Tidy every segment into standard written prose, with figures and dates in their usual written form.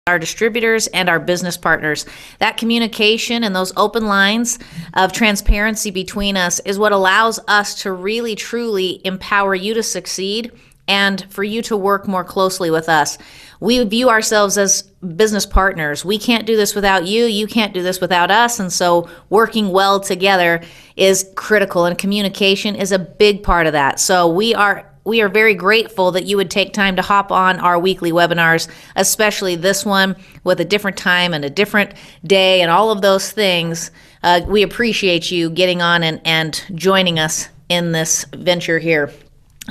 our distributors and our business partners. That communication and those open lines of transparency between us is what allows us to really, truly empower you to succeed and for you to work more closely with us. We view ourselves as business partners. We can't do this without you. You can't do this without us. And so working well together is critical, and communication is a big part of that. So we are very grateful that you would take time to hop on our weekly webinars, especially this one with a different time and a different day and all of those things. We appreciate you getting on and joining us in this venture here.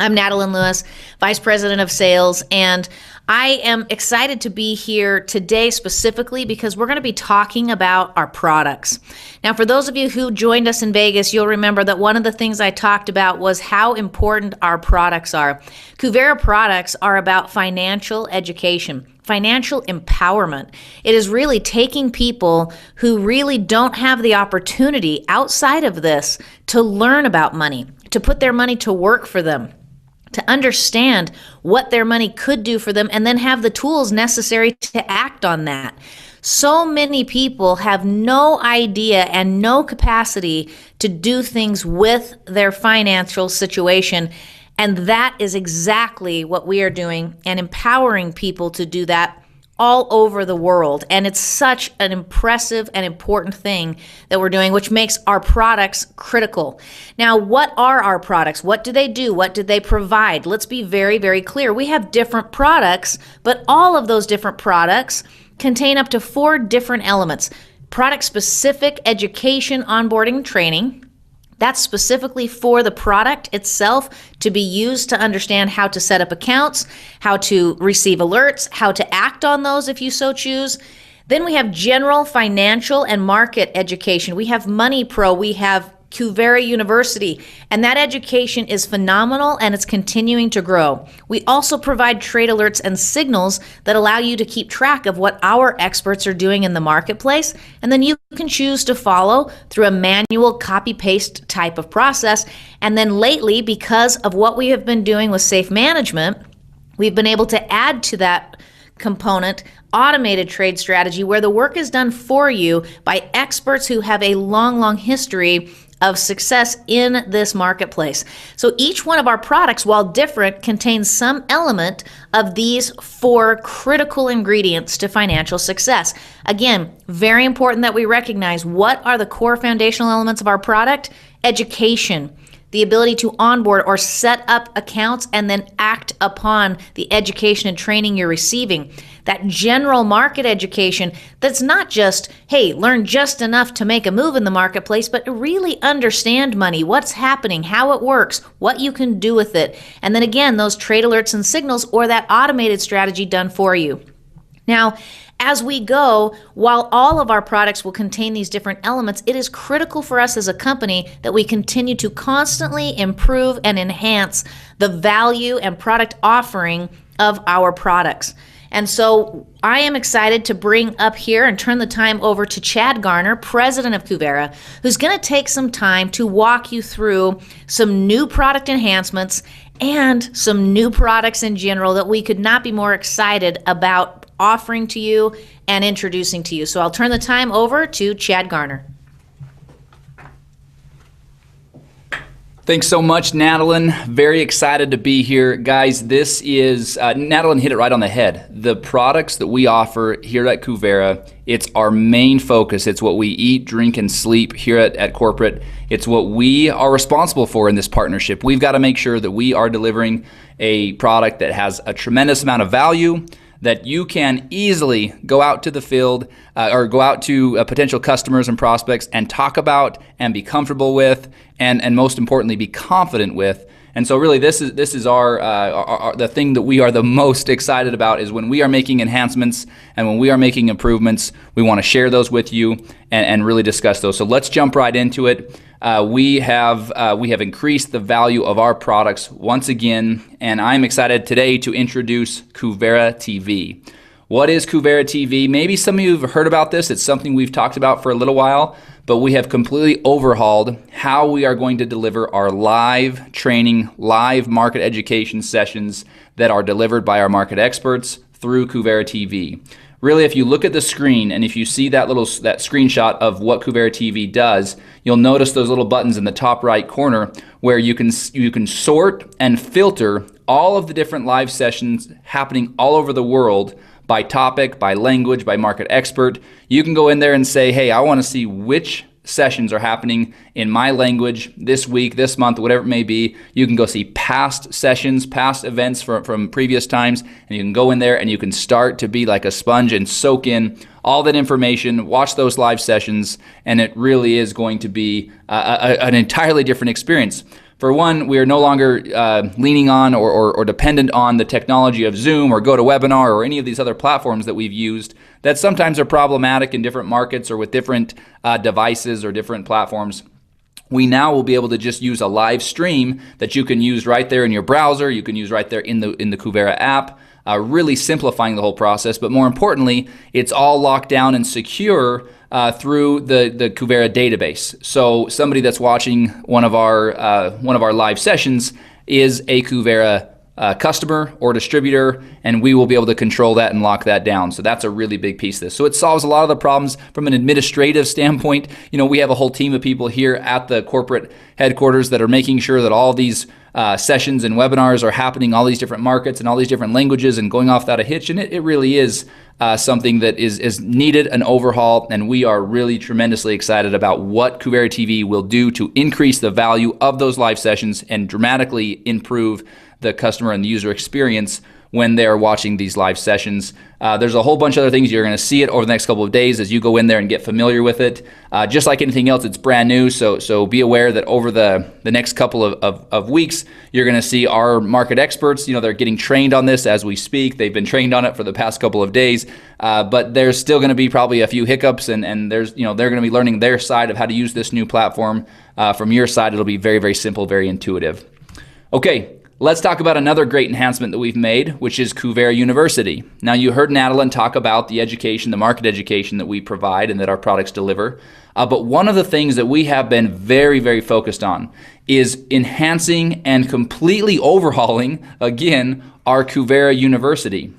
I'm Natalie Lewis, Vice President of Sales, and I am excited to be here today specifically because we're going to be talking about our products. Now, for those of you who joined us in Vegas, you'll remember that one of the things I talked about was how important our products are. Kuvera products are about financial education, financial empowerment. It is really taking people who really don't have the opportunity outside of this to learn about money, to put their money to work for them, to understand what their money could do for them, and then have the tools necessary to act on that. So many people have no idea and no capacity to do things with their financial situation, and that is exactly what we are doing and empowering people to do that all over the world. And it's such an impressive and important thing that we're doing, which makes our products critical. Now, what are our products? What do they do? What do they provide? Let's be very, very clear. We have different products, but all of those different products contain up to 4 different elements. Product-specific education, onboarding, and training. That's specifically for the product itself to be used to understand how to set up accounts, how to receive alerts, how to act on those if you so choose. Then we have general financial and market education. We have Money Pro, we have Kuvera University, and that education is phenomenal and it's continuing to grow. We also provide trade alerts and signals that allow you to keep track of what our experts are doing in the marketplace, and then you can choose to follow through a manual copy-paste type of process. And then lately, because of what we have been doing with safe management, we've been able to add to that component automated trade strategy where the work is done for you by experts who have a long history of success in this marketplace. So each one of our products, while different, contains some element of these 4 critical ingredients to financial success. Again, very important that we recognize what are the core foundational elements of our product. Education, the ability to onboard or set up accounts and then act upon the education and training you're receiving. That general market education that's not just, hey, learn just enough to make a move in the marketplace, but really understand money, what's happening, how it works, what you can do with it. And then again, those trade alerts and signals or that automated strategy done for you. Now, as we go, while all of our products will contain these different elements, it is critical for us as a company that we continue to constantly improve and enhance the value and product offering of our products. And so I am excited to bring up here and turn the time over to Chad Garner, president of Kuvera, who's going to take some time to walk you through some new product enhancements and some new products in general that we could not be more excited about offering to you and introducing to you. So I'll turn the time over to Chad Garner. Thanks so much, Natalie. Very excited to be here. Guys, this is, Natalie hit it right on the head. The products that we offer here at Kuvera, it's our main focus. It's what we eat, drink, and sleep here at corporate. It's what we are responsible for in this partnership. We've got to make sure that we are delivering a product that has a tremendous amount of value, that you can easily go out to the field or go out to potential customers and prospects and talk about and be comfortable with, and most importantly, be confident with. And so really this is our the thing that we are the most excited about is when we are making enhancements and when we are making improvements, we want to share those with you and really discuss those. So let's jump right into it. We have increased the value of our products once again, and I'm excited today to introduce Kuvera TV. What is Kuvera TV? Maybe some of you have heard about this. It's something we've talked about for a little while, but we have completely overhauled how we are going to deliver our live training, live market education sessions that are delivered by our market experts through Kuvera TV. Really, if you look at the screen and if you see that screenshot of what Kuvera TV does, you'll notice those little buttons in the top right corner where you can sort and filter all of the different live sessions happening all over the world by topic, by language, by market expert. You can go in there and say, hey, I want to see which sessions are happening in my language this week, this month, whatever it may be. You can go see past sessions, past events from previous times, and you can go in there and you can start to be like a sponge and soak in all that information, watch those live sessions, and it really is going to be an entirely different experience. For one, we are no longer leaning on or dependent on the technology of Zoom or GoToWebinar or any of these other platforms that we've used that sometimes are problematic in different markets or with different devices or different platforms. We now will be able to just use a live stream that you can use right there in your browser. You can use right there in the Kuvera app, really simplifying the whole process. But more importantly, it's all locked down and secure through the Kuvera database. So somebody that's watching one of our live sessions is a Kuvera customer or distributor, and we will be able to control that and lock that down. So that's a really big piece of this. So it solves a lot of the problems from an administrative standpoint. We have a whole team of people here at the corporate headquarters that are making sure that all these sessions and webinars are happening, all these different markets and all these different languages and going off without a hitch. And it really is something that is needed an overhaul, and we are really tremendously excited about what Kuvera TV will do to increase the value of those live sessions and dramatically improve the customer and the user experience when they're watching these live sessions. There's a whole bunch of other things. You're going to see it over the next couple of days as you go in there and get familiar with it. Just like anything else, it's brand new, so be aware that over the next couple of weeks, you're going to see our market experts. They're getting trained on this as we speak. They've been trained on it for the past couple of days, but there's still going to be probably a few hiccups, and there's they're going to be learning their side of how to use this new platform. From your side, it'll be very, very simple, very intuitive. Okay. Let's talk about another great enhancement that we've made, which is Kuvera University. Now, you heard Natalie talk about the education, the market education that we provide and that our products deliver. But one of the things that we have been very, very focused on is enhancing and completely overhauling, again, our Kuvera University.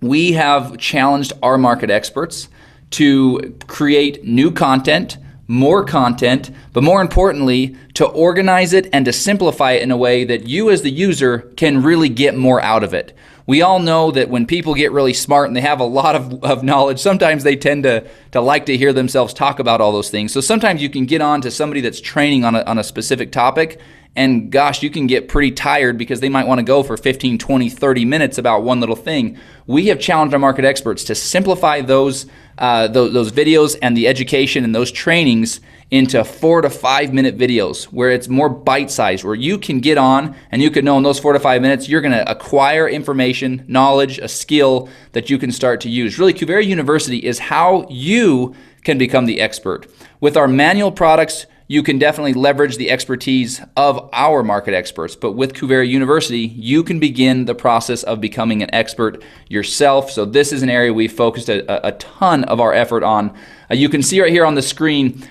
We have challenged our market experts to create new content, more content, but more importantly, to organize it and to simplify it in a way that you as the user can really get more out of it. We all know that when people get really smart and they have a lot of knowledge, sometimes they tend to like to hear themselves talk about all those things. So sometimes you can get on to somebody that's training on a specific topic, and gosh, you can get pretty tired because they might want to go for 15, 20, 30 minutes about one little thing. We have challenged our market experts to simplify those videos and the education and those trainings into 4 to 5 minute videos where it's more bite-sized, where you can get on and you can know in those 4 to 5 minutes you're going to acquire information, knowledge, a skill that you can start to use. Really, Kuvera University is how you can become the expert. With our manual products, you can definitely leverage the expertise of our market experts, but with Kuvera University, you can begin the process of becoming an expert yourself. So this is an area we've focused a ton of our effort on. You can see right here on the screen,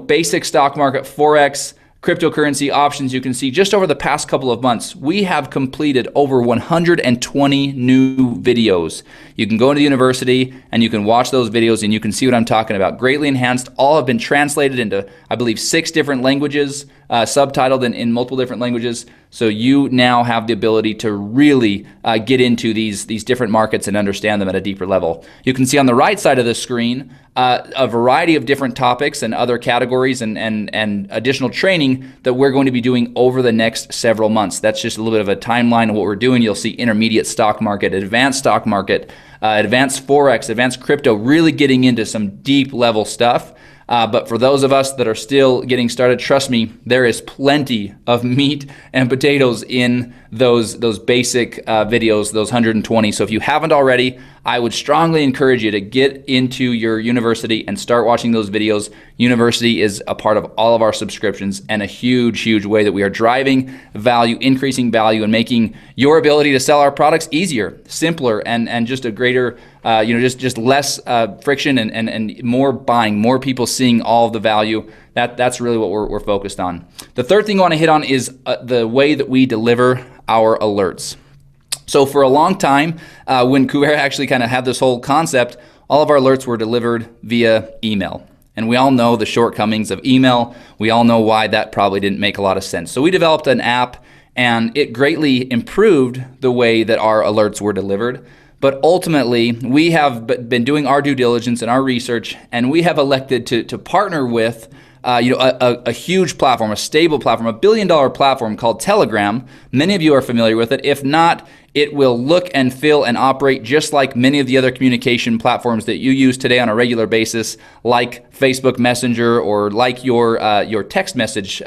basic stock market, Forex, cryptocurrency options. You can see just over the past couple of months, we have completed over 120 new videos. You can go into the university and you can watch those videos and you can see what I'm talking about. Greatly enhanced. All have been translated into, I believe, 6 different languages, subtitled in multiple different languages. So you now have the ability to really get into these different markets and understand them at a deeper level. You can see on the right side of the screen a variety of different topics and other categories and additional training that we're going to be doing over the next several months. That's just a little bit of a timeline of what we're doing. You'll see intermediate stock market, advanced stock market, advanced Forex, advanced crypto, really getting into some deep level stuff. But for those of us that are still getting started, trust me, there is plenty of meat and potatoes in those basic videos, those 120. So if you haven't already, I would strongly encourage you to get into your university and start watching those videos. University is a part of all of our subscriptions and a huge, huge way that we are driving value, increasing value, and making your ability to sell our products easier, simpler, and just a greater, just less friction and more buying, more people seeing all of the value. That's really what we're focused on. The third thing I want to hit on is the way that we deliver our alerts. So for a long time, when Kuvera actually kind of had this whole concept, all of our alerts were delivered via email. And we all know the shortcomings of email. We all know why that probably didn't make a lot of sense. So we developed an app, and it greatly improved the way that our alerts were delivered. But ultimately, we have been doing our due diligence and our research, and we have elected to partner with a huge platform, a stable platform, a billion-dollar platform called Telegram. Many of you are familiar with it. If not, it will look and feel and operate just like many of the other communication platforms that you use today on a regular basis, like Facebook Messenger or like your text message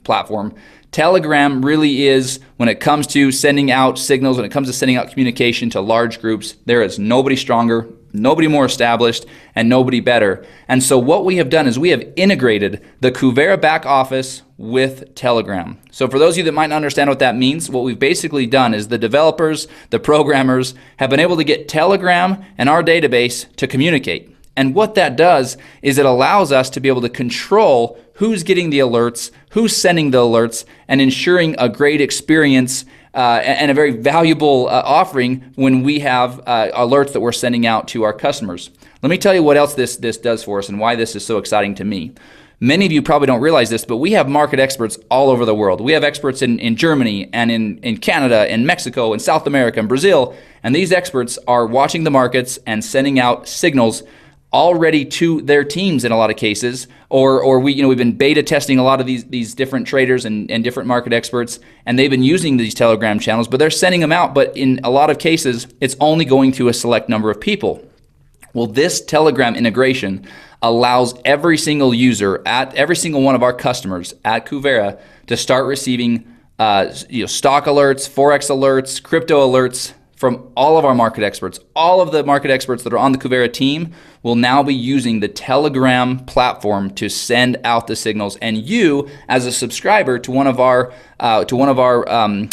platform. Telegram really is, when it comes to sending out signals, when it comes to sending out communication to large groups, there is nobody stronger, nobody more established, and nobody better. And so what we have done is we have integrated the Kuvera back office with Telegram. So for those of you that might not understand what that means, what we've basically done is the developers, the programmers, have been able to get Telegram and our database to communicate. And what that does is it allows us to be able to control who's getting the alerts, who's sending the alerts, and ensuring a great experience and a very valuable offering when we have alerts that we're sending out to our customers. Let me tell you what else this does for us and why this is so exciting to me. Many of you probably don't realize this, but we have market experts all over the world. We have experts in Germany and in Canada and Mexico and South America and Brazil, and these experts are watching the markets and sending out signals already to their teams in a lot of cases, or we've been beta testing a lot of these different traders and different market experts, and they've been using these Telegram channels, but they're sending them out, but in a lot of cases, it's only going to a select number of people. Well, this Telegram integration allows every single user at every single one of our customers at Kuvera to start receiving stock alerts, Forex alerts, crypto alerts from all of our market experts. All of the market experts that are on the Kuvera team will now be using the Telegram platform to send out the signals. And you, as a subscriber to one of our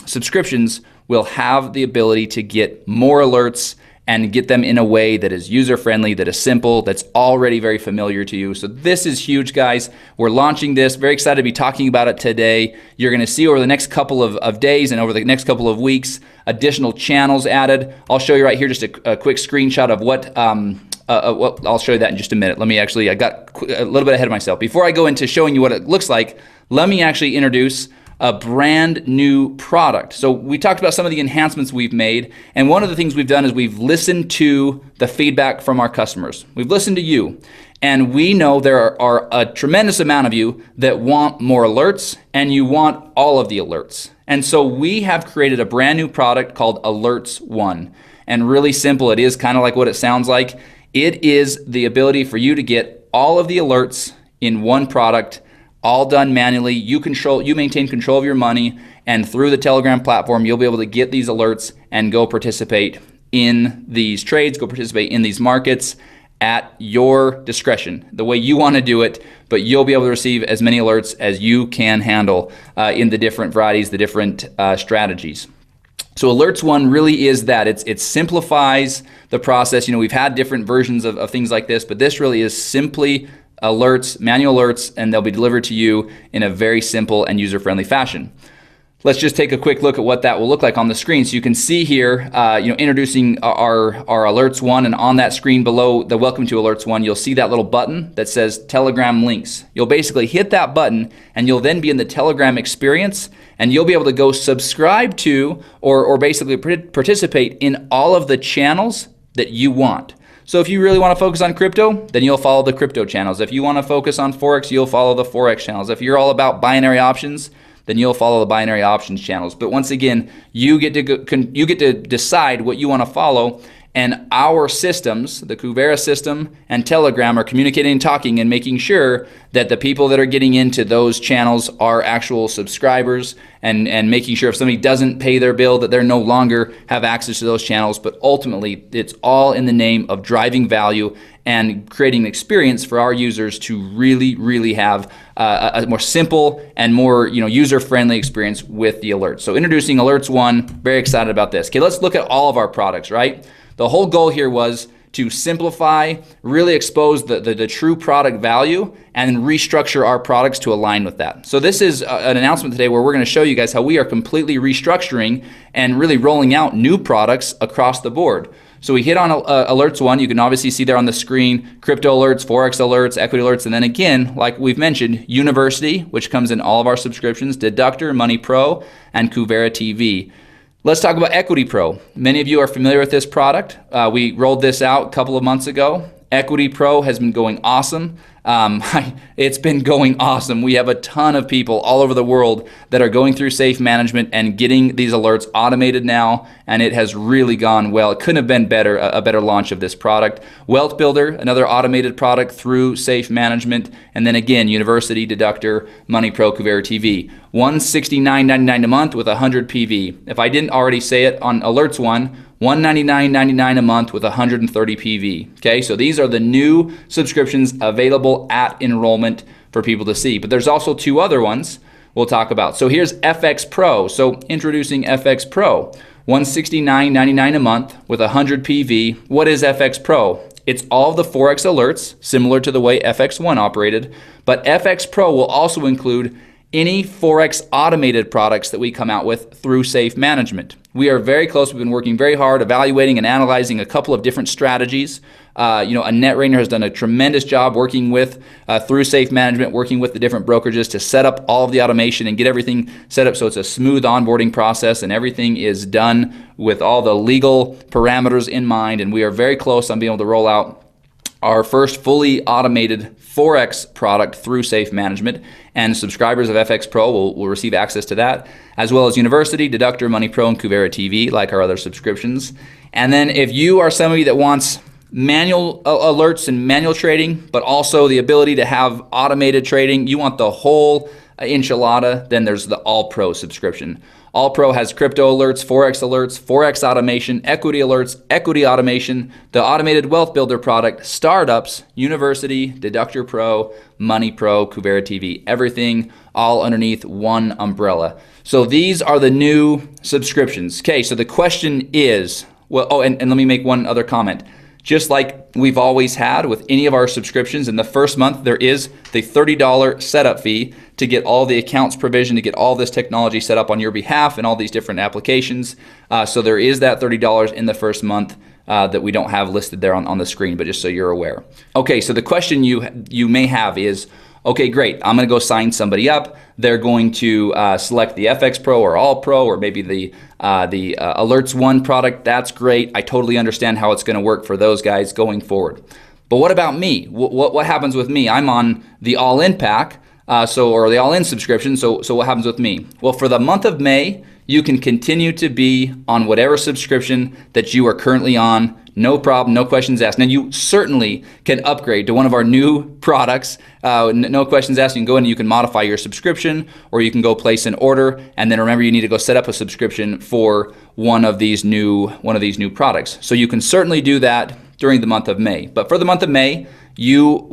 subscriptions, will have the ability to get more alerts and get them in a way that is user-friendly, that is simple, that's already very familiar to you. So this is huge, guys. We're launching this. Very excited to be talking about it today. You're going to see over the next couple of days and over the next couple of weeks, additional channels added. I'll show you right here just a quick screenshot of what I'll show you that in just a minute. I got a little bit ahead of myself. Before I go into showing you what it looks like, let me actually introduce a brand new product. So we talked about some of the enhancements we've made, and one of the things we've done is we've listened to the feedback from our customers. We've listened to you, and we know there are a tremendous amount of you that want more alerts, and you want all of the alerts. And so we have created a brand new product called Alerts One. And really simple, it is kind of like what it sounds like. It is the ability for you to get all of the alerts in one product, all done manually. You maintain control of your money, and through the Telegram platform, you'll be able to get these alerts and go participate in these trades, go participate in these markets at your discretion, the way you want to do it, but you'll be able to receive as many alerts as you can handle in the different varieties, the different strategies. So Alerts One really is that. It simplifies the process. We've had different versions of things like this, but this really is simply alerts, manual alerts, and they'll be delivered to you in a very simple and user-friendly fashion. Let's just take a quick look at what that will look like on the screen. So you can see here, introducing our Alerts One, and on that screen below the Welcome to Alerts One, you'll see that little button that says Telegram Links. You'll basically hit that button, and you'll then be in the Telegram experience, and you'll be able to go subscribe to or basically participate in all of the channels that you want. So if you really want to focus on crypto, then you'll follow the crypto channels. If you want to focus on Forex, you'll follow the Forex channels. If you're all about binary options, then you'll follow the binary options channels. But once again, you get to decide what you want to follow, and our systems, the Kuvera system and Telegram, are communicating and talking and making sure that the people that are getting into those channels are actual subscribers, and making sure if somebody doesn't pay their bill that they're no longer have access to those channels. But ultimately, it's all in the name of driving value and creating an experience for our users to really, really have a more simple and more user-friendly experience with the alerts. So introducing Alerts One, very excited about this. Okay, let's look at all of our products, right? The whole goal here was to simplify, really expose the true product value, and restructure our products to align with that. So this is an announcement today where we're going to show you guys how we are completely restructuring and really rolling out new products across the board. So we hit on alerts one. You can obviously see there on the screen, crypto alerts, Forex alerts, equity alerts, and then again, like we've mentioned, University, which comes in all of our subscriptions, Deductor, Money Pro, and Kuvera TV. Let's talk about Equity Pro. Many of you are familiar with this product. We rolled this out a couple of months ago. Equity Pro has been going awesome. It's been going awesome. We have a ton of people all over the world that are going through safe management and getting these alerts automated now, and it has really gone well. It couldn't have been better, a better launch of this product. Wealth Builder, another automated product through safe management, and then again, University, Deductor, Money Pro, Kuvera TV. $169.99 a month with 100 PV. If I didn't already say it on Alerts one, $199.99 a month with 130 PV. Okay, so these are the new subscriptions available at enrollment for people to see. But there's also two other ones we'll talk about. So here's FX Pro. So introducing FX Pro, $169.99 a month with 100 PV. What is FX Pro? It's all the Forex alerts, similar to the way FX1 operated, but FX Pro will also include any Forex automated products that we come out with through safe management. We are very close. We've been working very hard evaluating and analyzing a couple of different strategies. Annette Rayner has done a tremendous job working with, through safe management, working with the different brokerages to set up all of the automation and get everything set up so it's a smooth onboarding process and everything is done with all the legal parameters in mind. And we are very close on being able to roll out our first fully automated Forex product through safe management, and subscribers of FX Pro will receive access to that, as well as University, Deductor, Money Pro, and Kuvera TV, like our other subscriptions. And then if you are somebody that wants manual alerts and manual trading, but also the ability to have automated trading, you want the whole enchilada, then there's the All Pro subscription. All Pro has crypto alerts, Forex automation, equity alerts, equity automation, the automated wealth builder product, startups, University, Deductor Pro, Money Pro, Kuvera TV, everything all underneath one umbrella. So these are the new subscriptions. Okay, so the question is, well, and let me make one other comment. Just like we've always had with any of our subscriptions, in the first month there is the $30 setup fee to get all the accounts provisioned, to get all this technology set up on your behalf and all these different applications. So there is that $30 in the first month that we don't have listed there on the screen, but just so you're aware. Okay, so the question you may have is, okay, great, I'm gonna go sign somebody up. They're going to select the FX Pro or All Pro or maybe the Alerts One product. That's great. I totally understand how it's gonna work for those guys going forward. But what about me? What happens with me? I'm on the All-In pack, or the All-In subscription, so what happens with me? Well, for the month of May, you can continue to be on whatever subscription that you are currently on. No problem, no questions asked. Now you certainly can upgrade to one of our new products. No questions asked. You can go in and you can modify your subscription, or you can go place an order. And then remember, you need to go set up a subscription for one of these new products. So you can certainly do that during the month of May. But for the month of May, you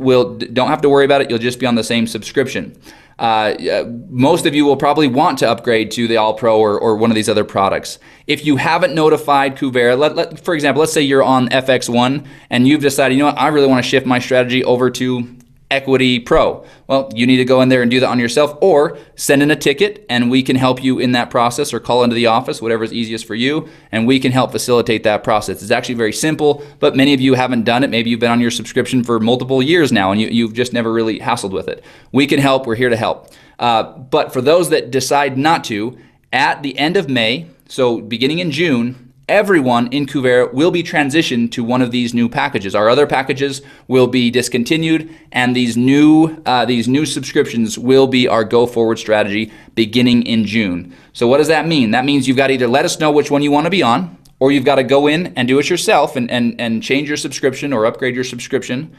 don't have to worry about it. You'll just be on the same subscription. Most of you will probably want to upgrade to the All Pro or one of these other products. If you haven't notified Kuvera, for example, let's say you're on FX1 and you've decided, you know what, I really want to shift my strategy over to Equity Pro. Well, you need to go in there and do that on yourself, or send in a ticket and we can help you in that process, or call into the office, whatever is easiest for you, and we can help facilitate that process. It's actually very simple, but many of you haven't done it. Maybe you've been on your subscription for multiple years now and you've just never really hassled with it. We can help. We're here to help. But for those that decide not to, at the end of May, so beginning in June, everyone in Kuvera will be transitioned to one of these new packages. Our other packages will be discontinued, and these new subscriptions will be our go-forward strategy beginning in June. So what does that mean? That means you've got to either let us know which one you want to be on, or you've got to go in and do it yourself and change your subscription or upgrade your subscription.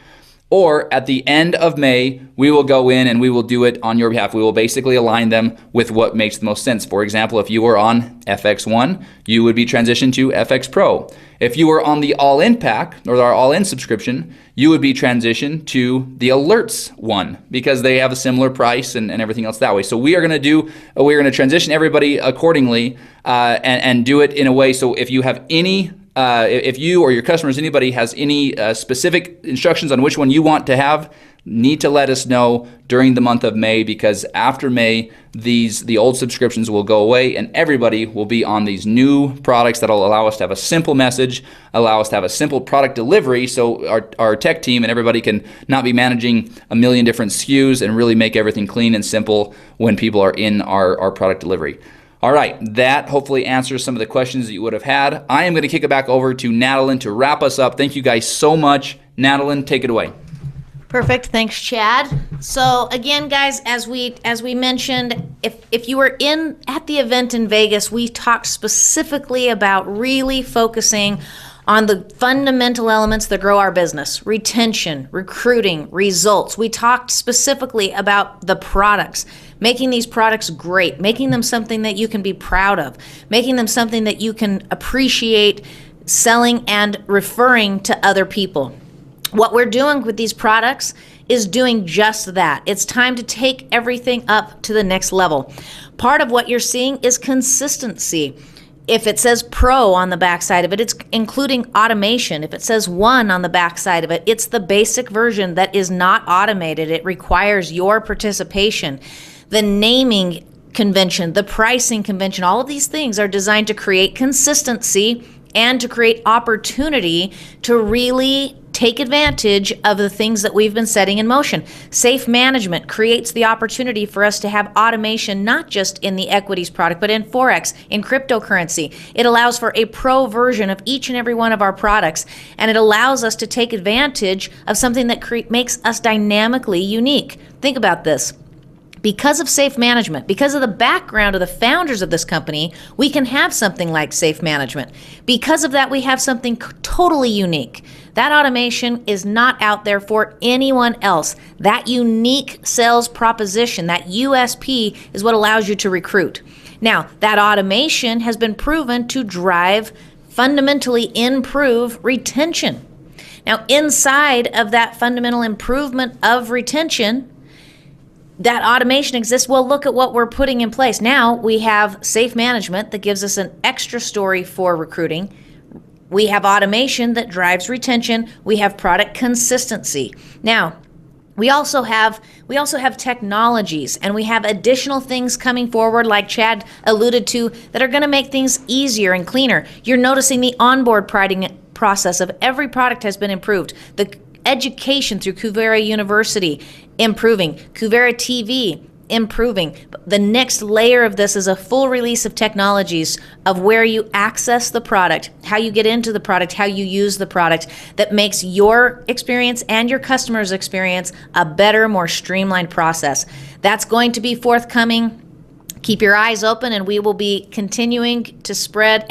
Or at the end of May, we will go in and we will do it on your behalf. We will basically align them with what makes the most sense. For example, if you were on FX1, you would be transitioned to FX Pro. If you were on the All-In pack or our All-In subscription, you would be transitioned to the Alerts one, because they have a similar price and everything else that way. So we're going to transition everybody accordingly and do it in a way so if you have any if you or your customers, anybody has any specific instructions on which one you want to have, need to let us know during the month of May, because after May, the old subscriptions will go away and everybody will be on these new products that'll allow us to have a simple message, allow us to have a simple product delivery, so our tech team and everybody can not be managing a million different SKUs and really make everything clean and simple when people are in our product delivery. All right, that hopefully answers some of the questions that you would have had. I am going to kick it back over to Natalie to wrap us up. Thank you guys so much. Natalie, take it away. Perfect. Thanks, Chad. So again, guys, as we mentioned, if you were at the event in Vegas, we talked specifically about really focusing on the fundamental elements that grow our business: retention, recruiting, results. We talked specifically about the products, making these products great, making them something that you can be proud of, making them something that you can appreciate selling and referring to other people. What we're doing with these products is doing just that. It's time to take everything up to the next level. Part of what you're seeing is consistency. If it says Pro on the backside of it, it's including automation. If it says 1 on the backside of it, it's the basic version that is not automated. It requires your participation. The naming convention, the pricing convention, all of these things are designed to create consistency and to create opportunity to really take advantage of the things that we've been setting in motion. Safe management creates the opportunity for us to have automation, not just in the equities product, but in Forex, in cryptocurrency. It allows for a pro version of each and every one of our products, and it allows us to take advantage of something that makes us dynamically unique. Think about this. Because of safe management, because of the background of the founders of this company, we can have something like safe management. Because of that, we have something totally unique. That automation is not out there for anyone else. That unique sales proposition, that USP, is what allows you to recruit. Now, that automation has been proven to fundamentally improve retention. Now, inside of that fundamental improvement of retention, that automation exists. Well, look at what we're putting in place. Now we have safe management that gives us an extra story for recruiting. We have automation that drives retention. We have product consistency. Now, we also have technologies, and we have additional things coming forward, like Chad alluded to, that are going to make things easier and cleaner. You're noticing the onboard process of every product has been improved. The education through Kuvera University improving, Kuvera TV improving. The next layer of this is a full release of technologies of where you access the product, how you get into the product, how you use the product, that makes your experience and your customer's experience a better, more streamlined process. That's going to be forthcoming. Keep your eyes open, and we will be continuing to spread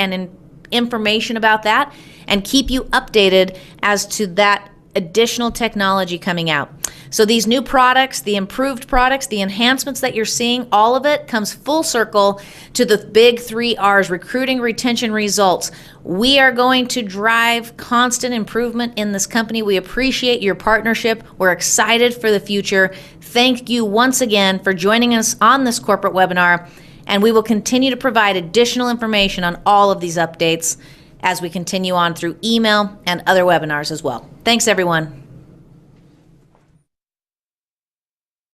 information about that and keep you updated as to that additional technology coming out. So these new products, the improved products, the enhancements that you're seeing, all of it comes full circle to the big 3 R's: recruiting, retention, results. We are going to drive constant improvement in this company. We appreciate your partnership. We're excited for the future. Thank you once again for joining us on this corporate webinar, and we will continue to provide additional information on all of these updates as we continue on through email and other webinars as well. Thanks, everyone.